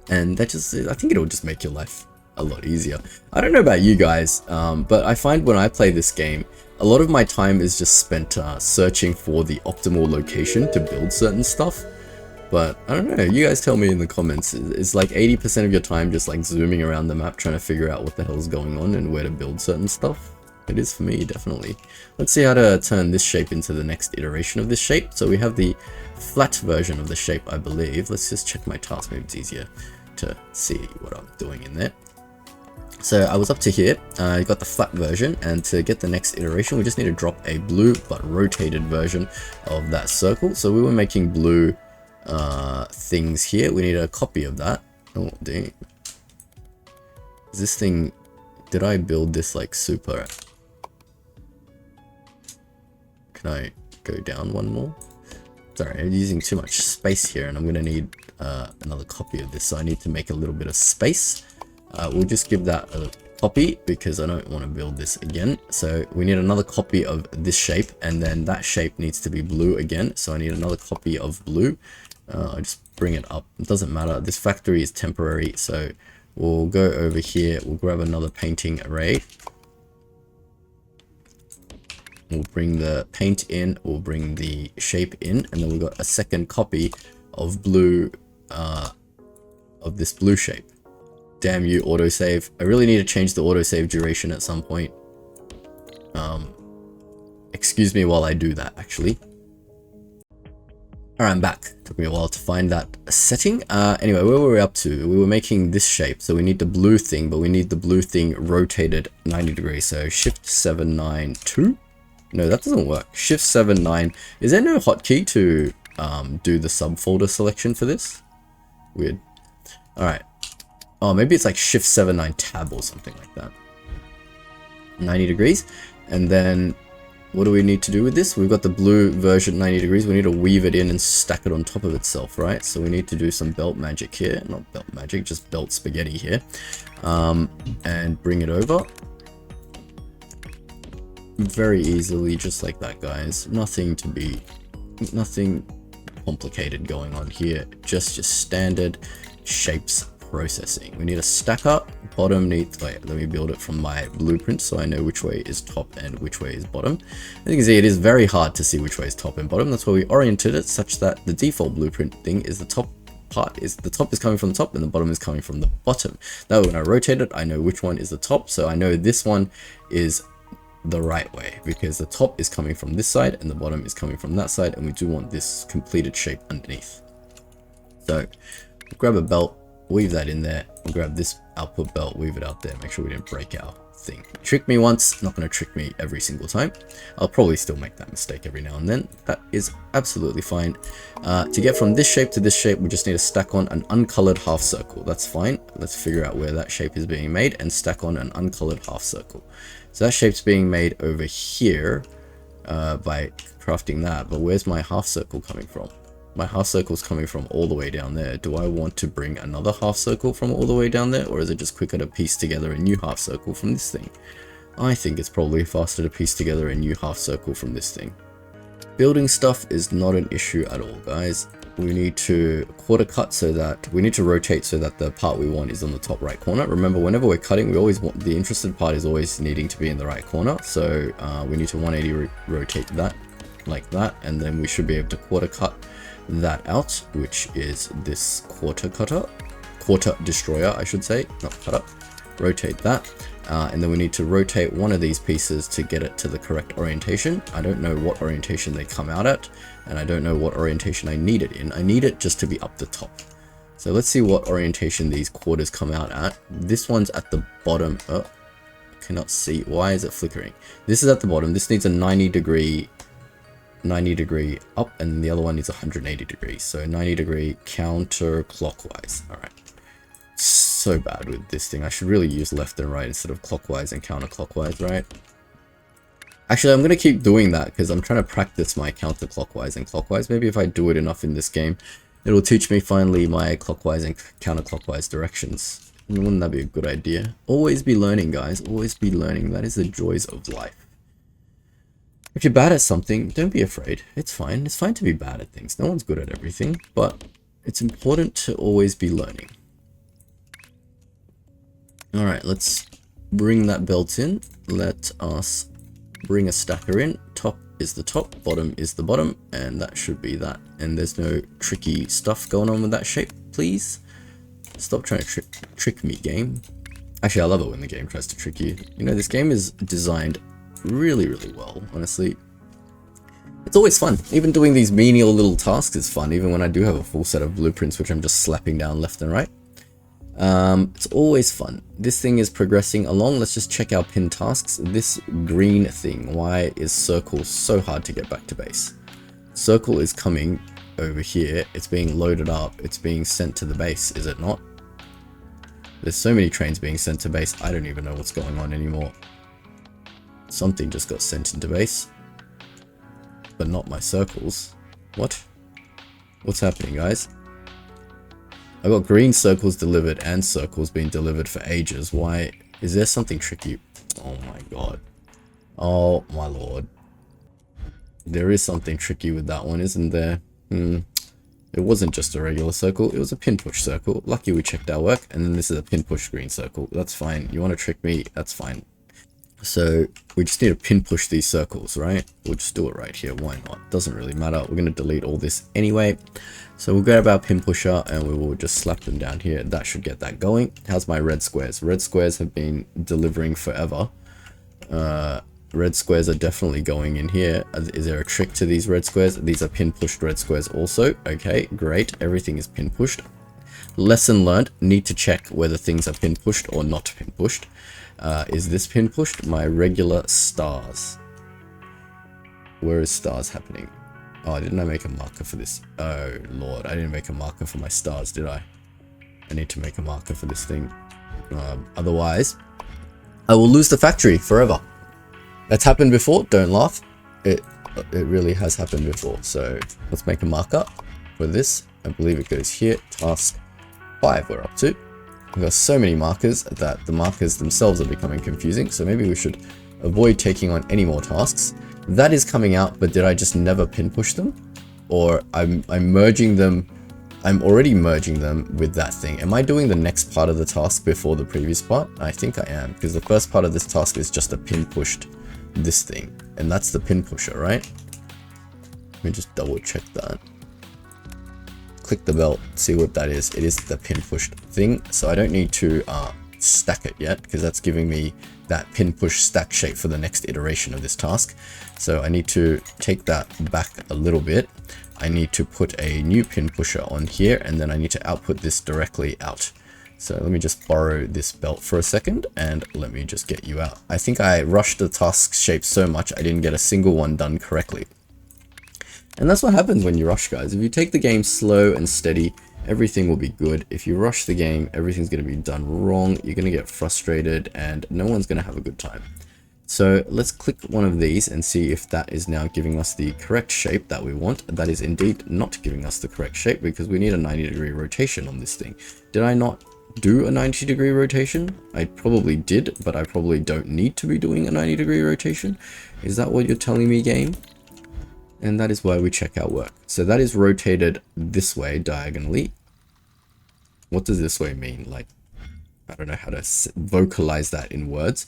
[SPEAKER 1] And that just, I think it'll just make your life a lot easier. I don't know about you guys, but I find when I play this game, a lot of my time is just spent searching for the optimal location to build certain stuff. But I don't know, you guys tell me in the comments, is like 80% of your time just like zooming around the map trying to figure out what the hell's going on and where to build certain stuff? It is for me, definitely. Let's see how to turn this shape into the next iteration of this shape. So we have the flat version of the shape, I believe. Let's just check my task, maybe it's easier to see what I'm doing in there. So I was up to here, I got the flat version, and to get the next iteration, we just need to drop a blue but rotated version of that circle. So we were making blue things here. We need a copy of that. Oh dang, is this thing, did I build this like super? Can I go down one more? Sorry, I'm using too much space here and I'm gonna need another copy of this, so I need to make a little bit of space. We'll just give that a copy because I don't want to build this again. So we need another copy of this shape, and then that shape needs to be blue again. So I need another copy of blue. I'll just bring it up. It doesn't matter. This factory is temporary, so we'll go over here. We'll grab another painting array. We'll bring the paint in, we'll bring the shape in, and then we've got a second copy of blue, of this blue shape. Damn you, autosave. I really need to change the autosave duration at some point. Excuse me while I do that, actually. Alright, I'm back. Took me a while to find that setting. Anyway, where were we up to? We were making this shape, so we need the blue thing, but we need the blue thing rotated 90 degrees. So Shift 792. No, that doesn't work. Shift 7-9. Is there no hotkey to do the subfolder selection for this? Weird. Alright. Oh, maybe it's like Shift 7-9 tab or something like that. 90 degrees. And then what do we need to do with this? We've got the blue version 90 degrees. We need to weave it in and stack it on top of itself, right? So we need to do some belt magic here. Not belt magic, just belt spaghetti here. And bring it over. Very easily, just like that, guys. Nothing complicated going on here. Just your standard shapes processing. We need a stacker. Bottom needs, wait, let me build it from my blueprint so I know which way is top and which way is bottom. As you can see, it is very hard to see which way is top and bottom. That's why we oriented it such that the default blueprint thing is the top part is the top is coming from the top and the bottom is coming from the bottom. That way when I rotate it, I know which one is the top. So I know this one is the right way because the top is coming from this side and the bottom is coming from that side, and we do want this completed shape underneath. So grab a belt, weave that in there, and grab this output belt, weave it out there, make sure we didn't break our thing. Trick me once, not going to trick me every single time. I'll probably still make that mistake every now and then. That is absolutely fine. To get from this shape to this shape, we just need to stack on an uncolored half circle. That's fine. Let's figure out where that shape is being made and stack on an uncolored half circle. So that shape's being made over here by crafting that, but where's my half circle coming from? My half circle's coming from all the way down there. Do I want to bring another half circle from all the way down there, or is it just quicker to piece together a new half circle from this thing? I think it's probably faster to piece together a new half circle from this thing. Building stuff is not an issue at all, guys. We need to quarter cut so that we need to rotate so that the part we want is on the top right corner. Remember, whenever we're cutting, we always want the interested part is always needing to be in the right corner. So we need to 180 rotate that like that, and then we should be able to quarter cut that out, which is this quarter destroyer, I should say, not cutter. Rotate that, and then we need to rotate one of these pieces to get it to the correct orientation. I don't know what orientation they come out at, and I don't know what orientation I need it in. I need it just to be up the top. So let's see what orientation these quarters come out at. This one's at the bottom. Oh, I cannot see. Why is it flickering? This is at the bottom. This needs a 90 degree up, and the other one is 180 degrees. So 90 degree counterclockwise. All right. So bad with this thing. I should really use left and right instead of clockwise and counterclockwise, right? Actually, I'm going to keep doing that because I'm trying to practice my counterclockwise and clockwise. Maybe if I do it enough in this game, it'll teach me finally my clockwise and counterclockwise directions. Wouldn't that be a good idea? Always be learning, guys. Always be learning. That is the joys of life. If you're bad at something, don't be afraid. It's fine. It's fine to be bad at things. No one's good at everything, but it's important to always be learning. Alright, let's bring that belt in. Let us bring a stacker in. Top is the top, bottom is the bottom, and that should be that. And there's no tricky stuff going on with that shape, please. Stop trying to trick me, game. Actually, I love it when the game tries to trick you. You know, this game is designed really, really well, honestly. It's always fun. Even doing these menial little tasks is fun, even when I do have a full set of blueprints, which I'm just slapping down left and right. It's always fun. This thing is progressing along. Let's just check our pin tasks. This green thing, why is circle so hard to get back to base? Circle is coming over here. It's being loaded up. It's being sent to the base, is it not? There's so many trains being sent to base. I don't even know what's going on anymore. Something just got sent into base, but not my circles. What? What's happening, guys? I got green circles delivered and circles being delivered for ages. Why? Is there something tricky? Oh my god. Oh my lord. There is something tricky with that one, isn't there? It wasn't just a regular circle, it was a pin push circle. Lucky we checked our work, and then this is a pin push green circle. That's fine. You want to trick me? That's fine. So we just need to pin push these circles, right? We'll just do it right here. Why not? Doesn't really matter. We're going to delete all this anyway. So we'll grab our pin pusher and we will just slap them down here. That should get that going. How's my red squares? Red squares have been delivering forever. Red squares are definitely going in here. Is there a trick to these red squares? These are pin pushed red squares also. Okay, great. Everything is pin pushed. Lesson learned. Need to check whether things are pin pushed or not pin pushed. Is this pin pushed? My regular stars. Where is stars happening? Oh, didn't I make a marker for this? Oh lord, I didn't make a marker for my stars, did I? I need to make a marker for this thing. Otherwise, I will lose the factory forever. That's happened before, don't laugh. It really has happened before. So let's make a marker for this. I believe it goes here, task 5 we're up to. We've got so many markers that the markers themselves are becoming confusing. So maybe we should avoid taking on any more tasks. That is coming out, but did I just never pin push them? Or I'm merging them, I'm already merging them with that thing. Am I doing the next part of the task before the previous part? I think I am, because the first part of this task is just a pin pushed this thing. And that's the pin pusher, right? Let me just double check that. Click the belt, see what that is. It is the pin pushed thing. So I don't need to stack it yet, because that's giving me that pin push stack shape for the next iteration of this task. So I need to take that back a little bit. I need to put a new pin pusher on here, and then I need to output this directly out. So let me just borrow this belt for a second, and let me just get you out. I think I rushed the task shape so much I didn't get a single one done correctly. And that's what happens when you rush, guys. If you take the game slow and steady, everything will be good. If you rush the game, everything's going to be done wrong. You're going to get frustrated and no one's going to have a good time. So let's click one of these and see if that is now giving us the correct shape that we want. That is indeed not giving us the correct shape, because we need a 90-degree rotation on this thing. Did I not do a 90-degree rotation? I probably did, but I probably don't need to be doing a 90-degree rotation. Is that what you're telling me, game? And that is why we check our work. So that is rotated this way diagonally. What does this way mean? Like, I don't know how to vocalize that in words.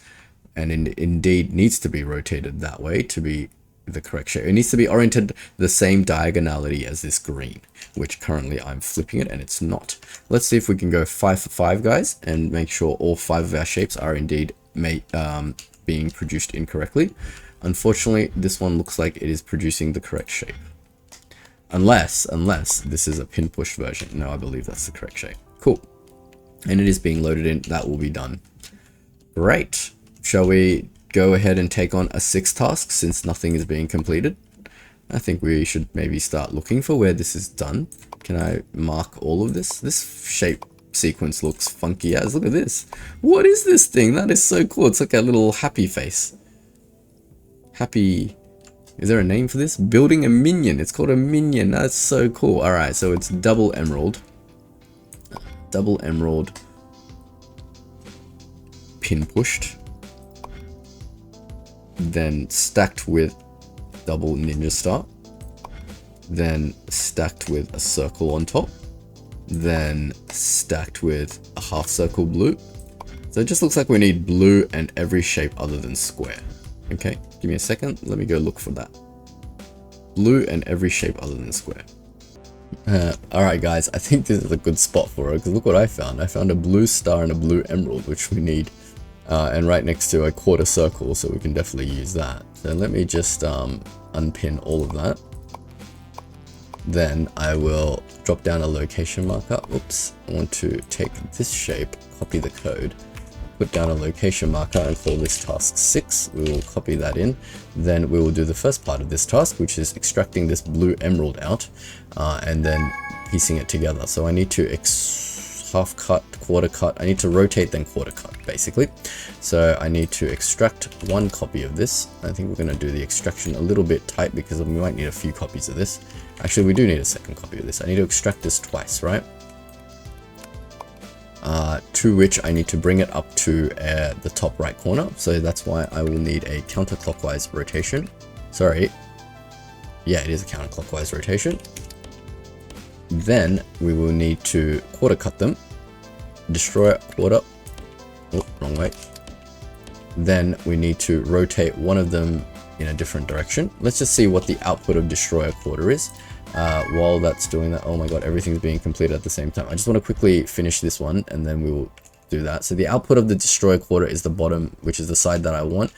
[SPEAKER 1] And indeed needs to be rotated that way to be the correct shape. It needs to be oriented the same diagonality as this green, which currently I'm flipping it and it's not. Let's see if we can go 5 for 5, guys, and make sure all 5 of our shapes are indeed being produced incorrectly. Unfortunately, this one looks like it is producing the correct shape. Unless this is a pin push version. No, I believe that's the correct shape. Cool. And it is being loaded in. That will be done. Great. Shall we go ahead and take on a 6th task since nothing is being completed? I think we should maybe start looking for where this is done. Can I mark all of this? This shape sequence looks funky as. Look at this. What is this thing? That is so cool. It's like a little happy face. Happy, is there a name for this? Building a minion. It's called a minion. That's so cool. All right, so it's double emerald, pin pushed, then stacked with double ninja star, then stacked with a circle on top, then stacked with a half circle blue. So it just looks like we need blue and every shape other than square. Okay, give me a second. Let me go look for that. Blue and every shape other than square. Alright guys, I think this is a good spot for it, because look what I found. I found a blue star and a blue emerald, which we need. And right next to a quarter circle, so we can definitely use that. So let me just unpin all of that. Then I will drop down a location marker. Oops, I want to take this shape, copy the code, put down a location marker and call this task 6. We will copy that in. Then we will do the first part of this task, which is extracting this blue emerald out and then piecing it together. So I need to half cut, quarter cut. I need to rotate then quarter cut basically. So I need to extract 1 copy of this. I think we're going to do the extraction a little bit tight because we might need a few copies of this. Actually, we do need a 2nd copy of this. I need to extract this twice, right? to which I need to bring it up to the top right corner. So that's why I will need a counterclockwise rotation. Sorry. Yeah, it is a counterclockwise rotation. Then we will need to quarter cut them. Destroy it, quarter. Oh, wrong way. Then we need to rotate one of them in a different direction. Let's just see what the output of destroy a quarter is. While that's doing that, oh my god, everything's being completed at the same time. I just want to quickly finish this one and then we will do that. So the output of the destroy quarter is the bottom, which is the side that I want.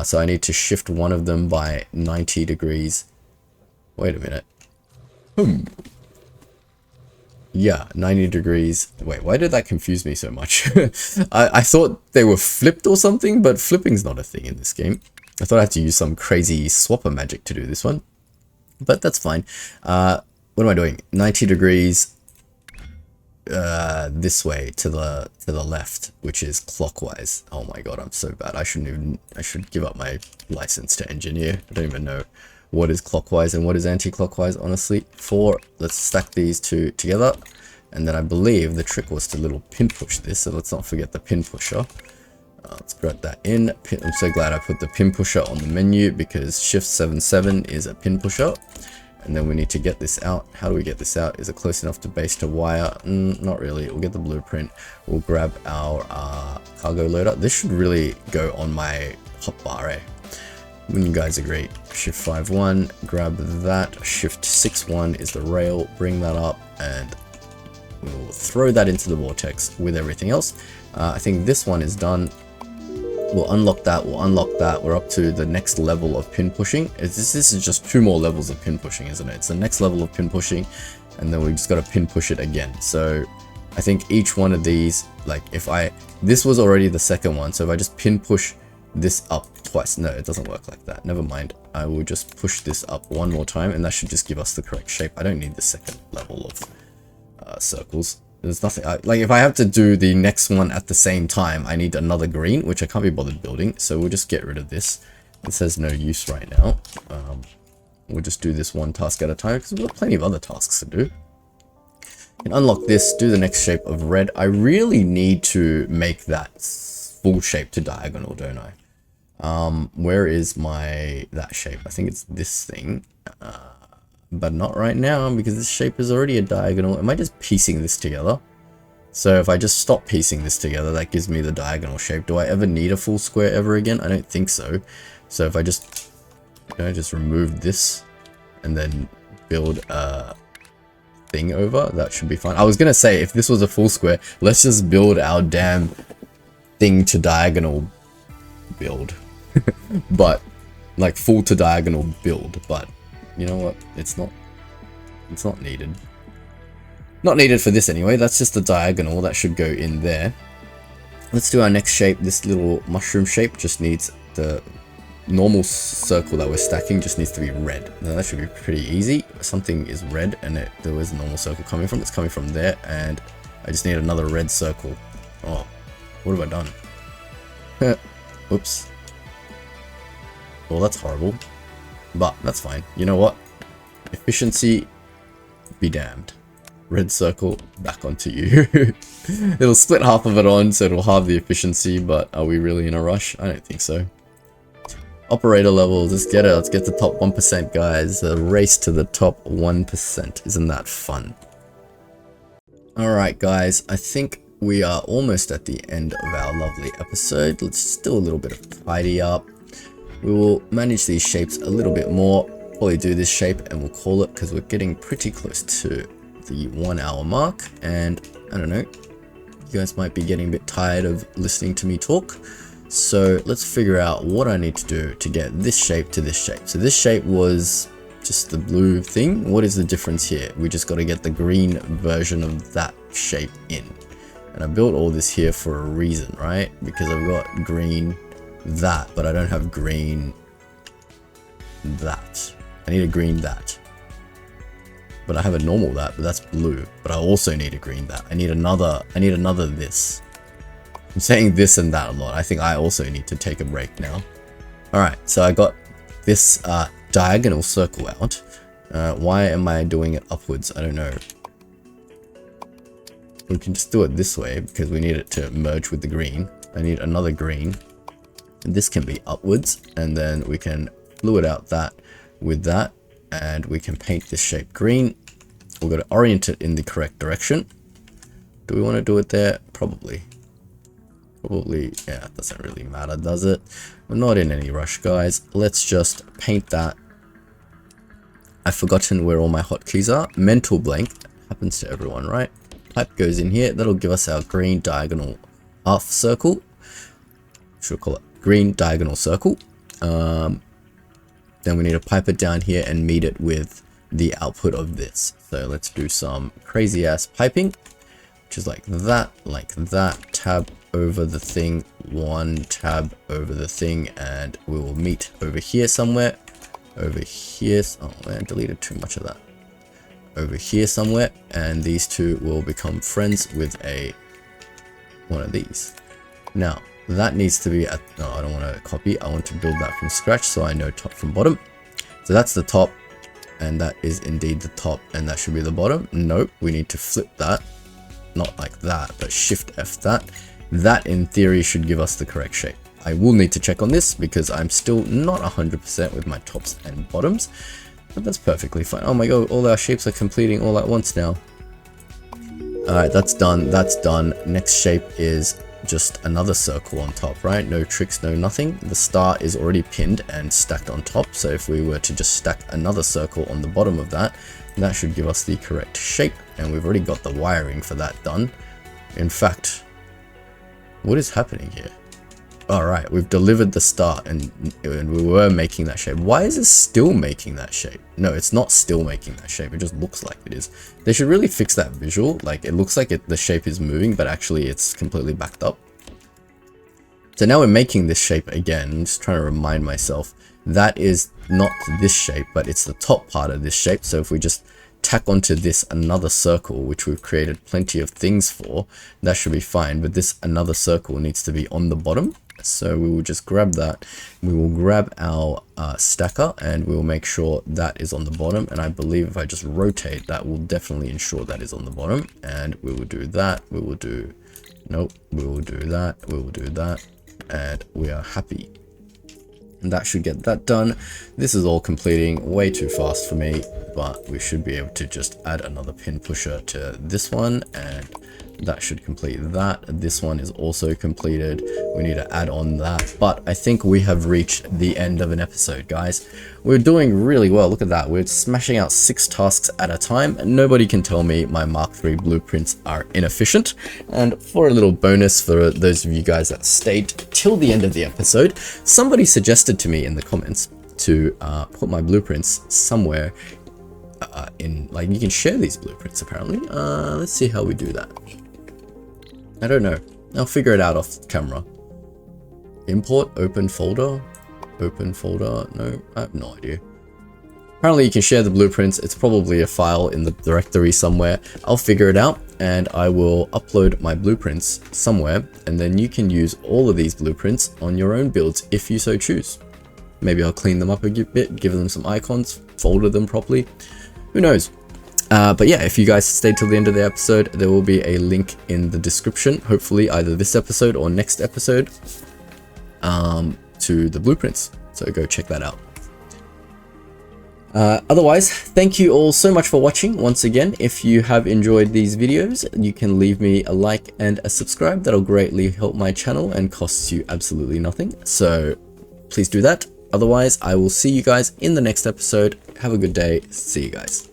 [SPEAKER 1] So I need to shift one of them by 90 degrees. Wait a minute. Yeah, 90 degrees. Wait, why did that confuse me so much? I thought they were flipped or something, but flipping's not a thing in this game. I thought I had to use some crazy swapper magic to do this one. But that's fine. What am I doing? 90 degrees this way to the left, which is clockwise. Oh my god, I'm so bad. I should give up my license to engineer. I don't even know what is clockwise and what is anti-clockwise, honestly. Let's stack these two together. And then I believe the trick was to little pin push this, so let's not forget the pin pusher. Let's grab that in. I'm so glad I put the pin pusher on the menu because Shift 7 is a pin pusher. And then we need to get this out. How do we get this out? Is it close enough to base to wire? Not really. We'll get the blueprint. We'll grab our cargo loader. This should really go on my hotbar, eh? Wouldn't you guys agree? Shift 5-1, grab that. Shift 6-1 is the rail. Bring that up and we'll throw that into the vortex with everything else. I think this one is done. We'll unlock that. We'll unlock that. We're up to the next level of pin pushing. This is just 2 more levels of pin pushing, isn't it? It's the next level of pin pushing, and then we just got to pin push it again. So I think each one of these, like this was already the second one. So if I just pin push this up twice, no, it doesn't work like that. Never mind. I will just push this up one more time, and that should just give us the correct shape. I don't need the second level of circles. There's nothing, like if I have to do the next one at the same time, I need another green, which I can't be bothered building. So we'll just get rid of this. It says no use right now. We'll just do this one task at a time because we've got plenty of other tasks to do. And unlock this, do the next shape of red. I really need to make that full shape to diagonal, don't I? Where is that shape? I think it's this thing. But not right now because this shape is already a diagonal. Am I just piecing this together? So if I just stop piecing this together, that gives me the diagonal shape. Do I ever need a full square ever again? I don't think so. So if I just, just remove this and then build a thing over, that should be fine. I was gonna say, if this was a full square, let's just build our damn thing to diagonal build. But like full to diagonal build, but you know what? It's not needed. Not needed for this anyway. That's just the diagonal that should go in there. Let's do our next shape. This little mushroom shape just needs the normal circle that we're stacking just needs to be red. Now that should be pretty easy. Something is red and there was a normal circle coming from. It's coming from there and I just need another red circle. Oh, what have I done? Oops. Well, that's horrible. But that's fine. You know what? Efficiency be damned. Red circle back onto you. It'll split half of it on, so it'll halve the efficiency, but are we really in a rush? I don't think so. Operator levels, let's get it. Let's get the top 1%, guys. A race to the top 1%. Isn't that fun? Alright, guys. I think we are almost at the end of our lovely episode. Let's do a little bit of tidy up. We will manage these shapes a little bit more, probably do this shape and we'll call it because we're getting pretty close to the 1 hour mark. And I don't know, you guys might be getting a bit tired of listening to me talk. So let's figure out what I need to do to get this shape to this shape. So this shape was just the blue thing. What is the difference here? We just got to get the green version of that shape in. And I built all this here for a reason, right? Because I've got green that, but I don't have green that. I need a green that. But I have a normal that, but that's blue. But I also need a green that. I need another this. I'm saying this and that a lot. I think I also need to take a break now. Alright, so I got this diagonal circle out. Why am I doing it upwards? I don't know. we can just do it this way because we need it to merge with the green. I need another green. This can be upwards, and then we can fluid out that with that, and we can paint this shape green. We're going to orient it in the correct direction. Do we want to do it there? Probably, yeah, it doesn't really matter, does it? We're not in any rush, guys. Let's just paint that. I've forgotten where all my hotkeys are. Mental blank happens to everyone, right? Pipe goes in here. That'll give us our green diagonal half circle. Should call it green diagonal circle. Then we need to pipe it down here and meet it with the output of this. So let's do some crazy ass piping, which is like that, tab over the thing, one tab over the thing, and we will meet over here somewhere. Over here, oh man, deleted too much of that. Over here somewhere, and these two will become friends with one of these. Now that needs to be no, I don't want to copy. I want to build that from scratch so I know top from bottom. So that's the top, and that is indeed the top, and that should be the bottom. Nope, we need to flip that, not like that, but shift F that. That in theory should give us the correct shape. I will need to check on this because I'm still not 100% with my tops and bottoms, but that's perfectly fine. Oh my god, all our shapes are completing all at once now. Alright, that's done. That's done. Next shape is just another circle on top, right? No tricks, no nothing. The star is already pinned and stacked on top, so if we were to just stack another circle on the bottom of that, that should give us the correct shape, and we've already got the wiring for that done. In fact, what is happening here? Alright, we've delivered the star, and we were making that shape. Why is it still making that shape? No, it's not still making that shape. It just looks like it is. They should really fix that visual. Like, it looks like the shape is moving, but actually it's completely backed up. So now we're making this shape again. I'm just trying to remind myself. That is not this shape, but it's the top part of this shape. So if we just tack onto this another circle, which we've created plenty of things for, that should be fine. But this another circle needs to be on the bottom. So we will just grab that. We will grab our stacker, and we will make sure that is on the bottom. And I believe if I just rotate, that will definitely ensure that is on the bottom. And we will do that. We will do, nope, we will do that. We will do that. And we are happy. And that should get that done. This is all completing way too fast for me, but we should be able to just add another pin pusher to this one, and that should complete that. This one is also completed. We need to add on that, but I think we have reached the end of an episode, guys. We're doing really well. Look at that. We're smashing out 6 tasks at a time. Nobody can tell me my Mark III blueprints are inefficient. And for a little bonus for those of you guys that stayed till the end of the episode, somebody suggested to me in the comments to put my blueprints somewhere in, like, you can share these blueprints apparently. Let's see how we do that. I don't know. I'll figure it out off camera. Import, open folder. Open folder. No, I have no idea. Apparently you can share the blueprints. It's probably a file in the directory somewhere. I'll figure it out, and I will upload my blueprints somewhere, and then you can use all of these blueprints on your own builds if you so choose. Maybe I'll clean them up a bit, give them some icons, folder them properly. Who knows? But yeah, if you guys stayed till the end of the episode, there will be a link in the description, hopefully either this episode or next episode, to the blueprints. So go check that out. Otherwise, thank you all so much for watching. Once again, if you have enjoyed these videos, you can leave me a like and a subscribe. That'll greatly help my channel and costs you absolutely nothing. So please do that. Otherwise, I will see you guys in the next episode. Have a good day. See you guys.